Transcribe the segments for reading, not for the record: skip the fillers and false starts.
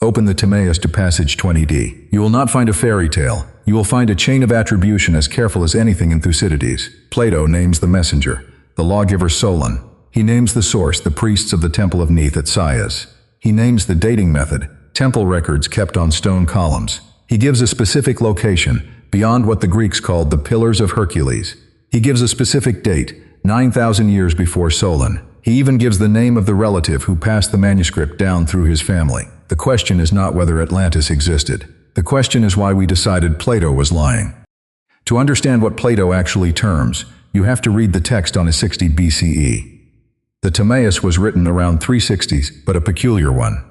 Open the Timaeus to passage 20d. You will not find a fairy tale. You will find a chain of attribution as careful as anything in Thucydides. Plato names the messenger, the lawgiver Solon. He names the source, the priests of the temple of Neith at Sais. He names the dating method, temple records kept on stone columns. He gives a specific location, beyond what the Greeks called the Pillars of Hercules. He gives a specific date, 9,000 years before Solon. He even gives the name of the relative who passed the manuscript down through his family. The question is not whether Atlantis existed. The question is why we decided Plato was lying. To understand what Plato actually terms, you have to read the text on a 60 BCE. The Timaeus was written around 360s, but a peculiar one.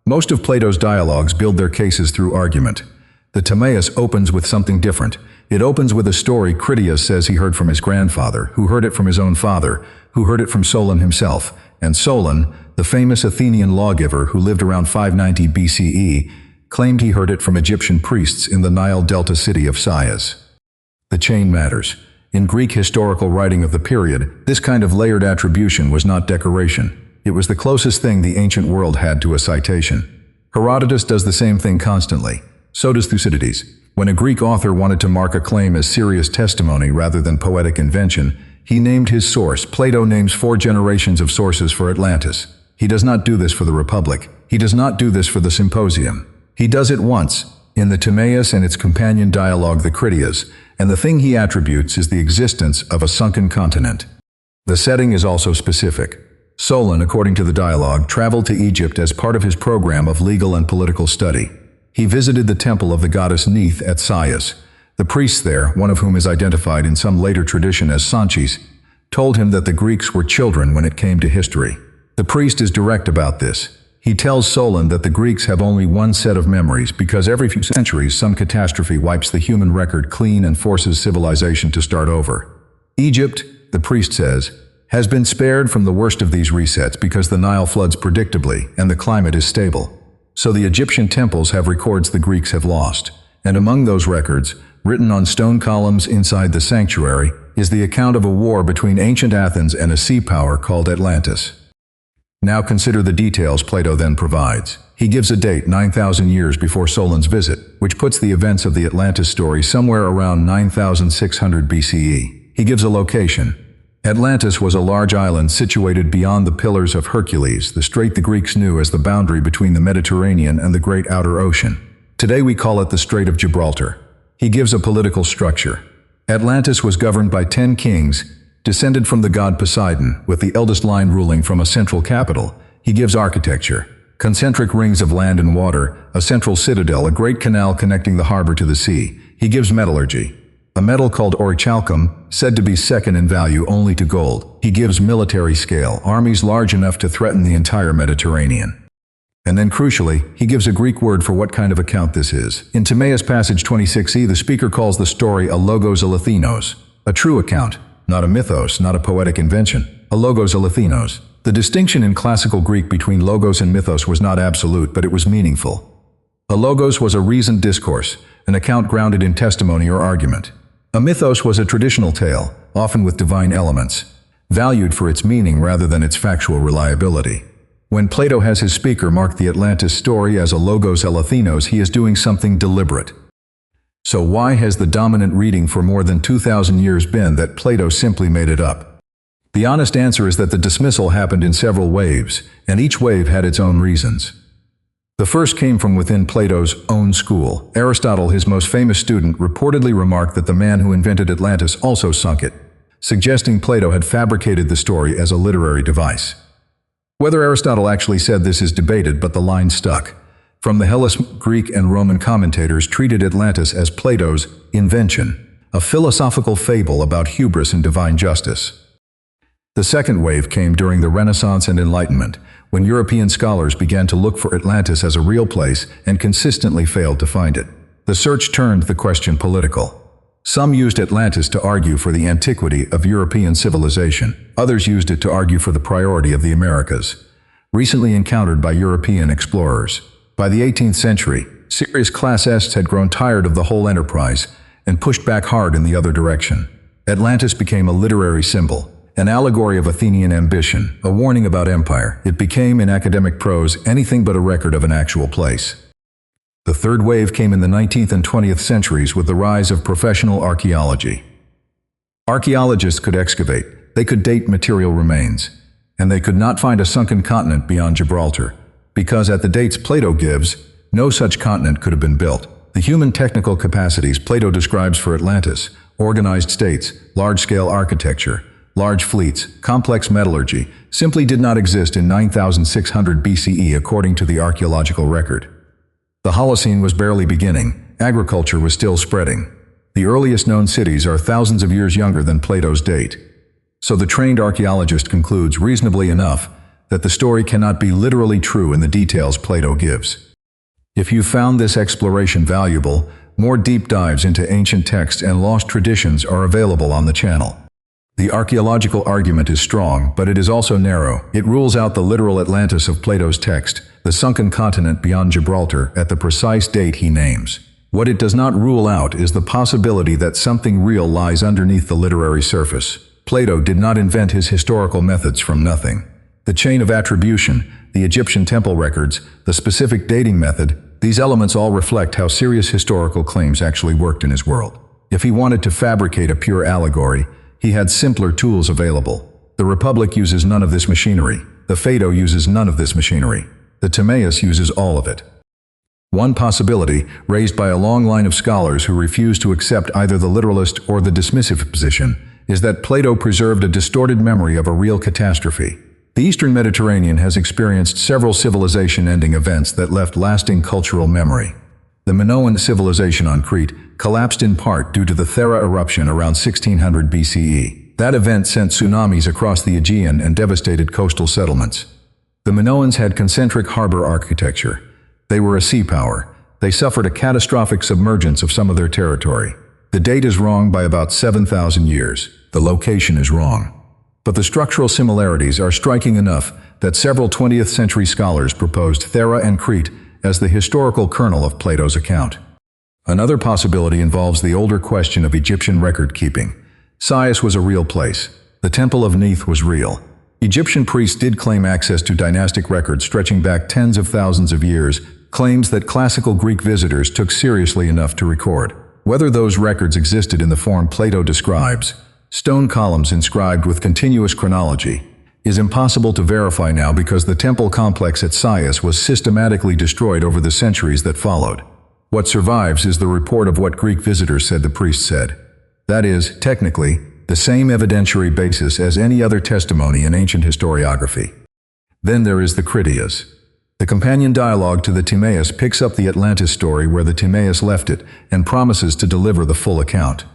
Most of Plato's dialogues build their cases through argument. The Timaeus opens with something different. It opens with a story Critias says he heard from his grandfather, who heard it from his own father, who heard it from Solon himself, and Solon, the famous Athenian lawgiver who lived around 590 BCE, claimed he heard it from Egyptian priests in the Nile Delta city of Sais. The chain matters. In Greek historical writing of the period, this kind of layered attribution was not decoration. It was the closest thing the ancient world had to a citation. Herodotus does the same thing constantly. So does Thucydides. When a Greek author wanted to mark a claim as serious testimony rather than poetic invention, he named his source. Plato names 4 generations of sources for Atlantis. He does not do this for the Republic. He does not do this for the Symposium. He does it once, in the Timaeus and its companion dialogue the Critias, and the thing he attributes is the existence of a sunken continent. The setting is also specific. Solon, according to the dialogue, traveled to Egypt as part of his program of legal and political study. He visited the temple of the goddess Neith at Sais. The priests there, one of whom is identified in some later tradition as Sais, told him that the Greeks were children when it came to history. The priest is direct about this. He tells Solon that the Greeks have only one set of memories because every few centuries some catastrophe wipes the human record clean and forces civilization to start over. Egypt, the priest says, has been spared from the worst of these resets because the Nile floods predictably and the climate is stable. So the Egyptian temples have records the Greeks have lost. And among those records, written on stone columns inside the sanctuary, is the account of a war between ancient Athens and a sea power called Atlantis. Now consider the details Plato then provides. He gives a date 9,000 years before Solon's visit, which puts the events of the Atlantis story somewhere around 9,600 BCE. He gives a location. Atlantis was a large island situated beyond the Pillars of Hercules, the strait the Greeks knew as the boundary between the Mediterranean and the great outer ocean. Today we call it the Strait of Gibraltar. He gives a political structure. Atlantis was governed by 10 kings, descended from the god Poseidon, with the eldest line ruling from a central capital. He gives architecture. Concentric rings of land and water, a central citadel, a great canal connecting the harbor to the sea. He gives metallurgy. A metal called orichalcum, said to be second in value only to gold. He gives military scale, armies large enough to threaten the entire Mediterranean. And then crucially, he gives a Greek word for what kind of account this is. In Timaeus passage 26e, the speaker calls the story a logos alethinos, a true account. Not a mythos, not a poetic invention. A logos alethinos. The distinction in classical Greek between logos and mythos was not absolute, but it was meaningful. A logos was a reasoned discourse, an account grounded in testimony or argument. A mythos was a traditional tale, often with divine elements, valued for its meaning rather than its factual reliability. When Plato has his speaker mark the Atlantis story as a logos alethinos, he is doing something deliberate. So why has the dominant reading for more than 2,000 years been that Plato simply made it up? The honest answer is that the dismissal happened in several waves, and each wave had its own reasons. The first came from within Plato's own school. Aristotle, his most famous student, reportedly remarked that the man who invented Atlantis also sunk it, suggesting Plato had fabricated the story as a literary device. Whether Aristotle actually said this is debated, but the line stuck. From the Hellenistic, Greek, and Roman commentators treated Atlantis as Plato's invention, a philosophical fable about hubris and divine justice. The second wave came during the Renaissance and Enlightenment, when European scholars began to look for Atlantis as a real place and consistently failed to find it. The search turned the question political. Some used Atlantis to argue for the antiquity of European civilization. Others used it to argue for the priority of the Americas, recently encountered by European explorers. By the 18th century, serious classists had grown tired of the whole enterprise and pushed back hard in the other direction. Atlantis became a literary symbol, An allegory of Athenian ambition, a warning about empire. It became, in academic prose, anything but a record of an actual place. The third wave came in the 19th and 20th centuries with the rise of professional archaeology. Archaeologists could excavate, they could date material remains, and they could not find a sunken continent beyond Gibraltar, because at the dates Plato gives, no such continent could have been built. The human technical capacities Plato describes for Atlantis, organized states, large-scale architecture, large fleets, complex metallurgy, simply did not exist in 9600 BCE according to the archaeological record. The Holocene was barely beginning, agriculture was still spreading. The earliest known cities are thousands of years younger than Plato's date. So the trained archaeologist concludes reasonably enough that the story cannot be literally true in the details Plato gives. If you found this exploration valuable, more deep dives into ancient texts and lost traditions are available on the channel. The archaeological argument is strong, but it is also narrow. It rules out the literal Atlantis of Plato's text, the sunken continent beyond Gibraltar, at the precise date he names. What it does not rule out is the possibility that something real lies underneath the literary surface. Plato did not invent his historical methods from nothing. The chain of attribution, the Egyptian temple records, the specific dating method, these elements all reflect how serious historical claims actually worked in his world. If he wanted to fabricate a pure allegory, he had simpler tools available. The Republic uses none of this machinery. The Phaedo uses none of this machinery. The Timaeus uses all of it. One possibility, raised by a long line of scholars who refuse to accept either the literalist or the dismissive position, is that Plato preserved a distorted memory of a real catastrophe. The Eastern Mediterranean has experienced several civilization-ending events that left lasting cultural memory. The Minoan civilization on Crete collapsed in part due to the Thera eruption around 1600 BCE. That event sent tsunamis across the Aegean and devastated coastal settlements. The Minoans had concentric harbor architecture. They were a sea power. They suffered a catastrophic submergence of some of their territory. The date is wrong by about 7,000 years. The location is wrong. But the structural similarities are striking enough that several 20th century scholars proposed Thera and Crete as the historical kernel of Plato's account. Another possibility involves the older question of Egyptian record-keeping. Sais was a real place. The Temple of Neith was real. Egyptian priests did claim access to dynastic records stretching back tens of thousands of years, claims that classical Greek visitors took seriously enough to record. Whether those records existed in the form Plato describes, stone columns inscribed with continuous chronology, is impossible to verify now because the temple complex at Sais was systematically destroyed over the centuries that followed. What survives is the report of what Greek visitors said the priest said. That is, technically, the same evidentiary basis as any other testimony in ancient historiography. Then there is the Critias. The companion dialogue to the Timaeus picks up the Atlantis story where the Timaeus left it and promises to deliver the full account.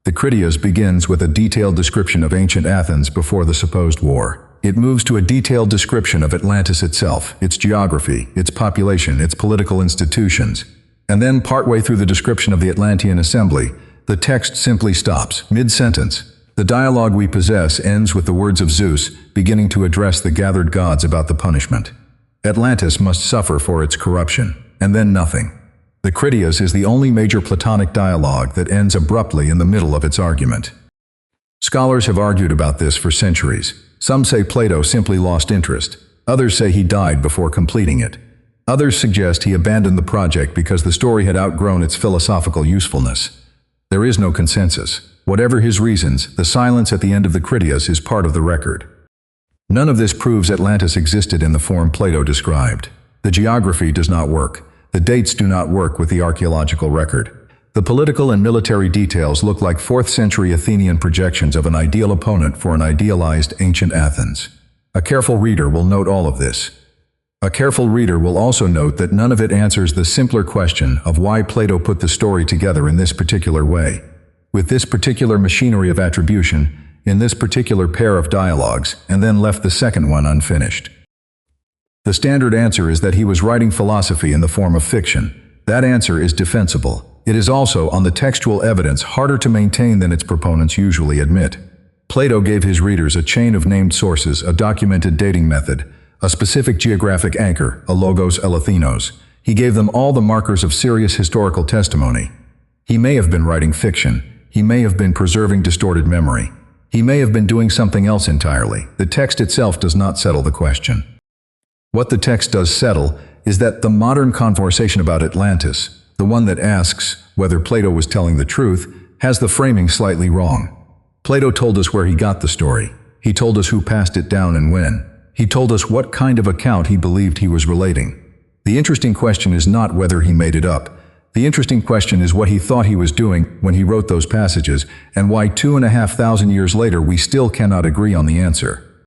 The Critias begins with a detailed description of ancient Athens before the supposed war. It moves to a detailed description of Atlantis itself, its geography, its population, its political institutions. And then, partway through the description of the Atlantean assembly, the text simply stops, mid-sentence. The dialogue we possess ends with the words of Zeus, beginning to address the gathered gods about the punishment. Atlantis must suffer for its corruption, and then nothing. The Critias is the only major Platonic dialogue that ends abruptly in the middle of its argument. Scholars have argued about this for centuries. Some say Plato simply lost interest. Others say he died before completing it. Others suggest he abandoned the project because the story had outgrown its philosophical usefulness. There is no consensus. Whatever his reasons, the silence at the end of the Critias is part of the record. None of this proves Atlantis existed in the form Plato described. The geography does not work. The dates do not work with the archaeological record. The political and military details look like 4th century Athenian projections of an ideal opponent for an idealized ancient Athens. A careful reader will note all of this. A careful reader will also note that none of it answers the simpler question of why Plato put the story together in this particular way, with this particular machinery of attribution, in this particular pair of dialogues, and then left the second one unfinished. The standard answer is that he was writing philosophy in the form of fiction. That answer is defensible. It is also, on the textual evidence, harder to maintain than its proponents usually admit. Plato gave his readers a chain of named sources, a documented dating method, a specific geographic anchor, a logos alethinos. He gave them all the markers of serious historical testimony. He may have been writing fiction. He may have been preserving distorted memory. He may have been doing something else entirely. The text itself does not settle the question. What the text does settle is that the modern conversation about Atlantis, the one that asks whether Plato was telling the truth, has the framing slightly wrong. Plato told us where he got the story. He told us who passed it down and when. He told us what kind of account he believed he was relating. The interesting question is not whether he made it up. The interesting question is what he thought he was doing when he wrote those passages, and why 2,500 years later we still cannot agree on the answer.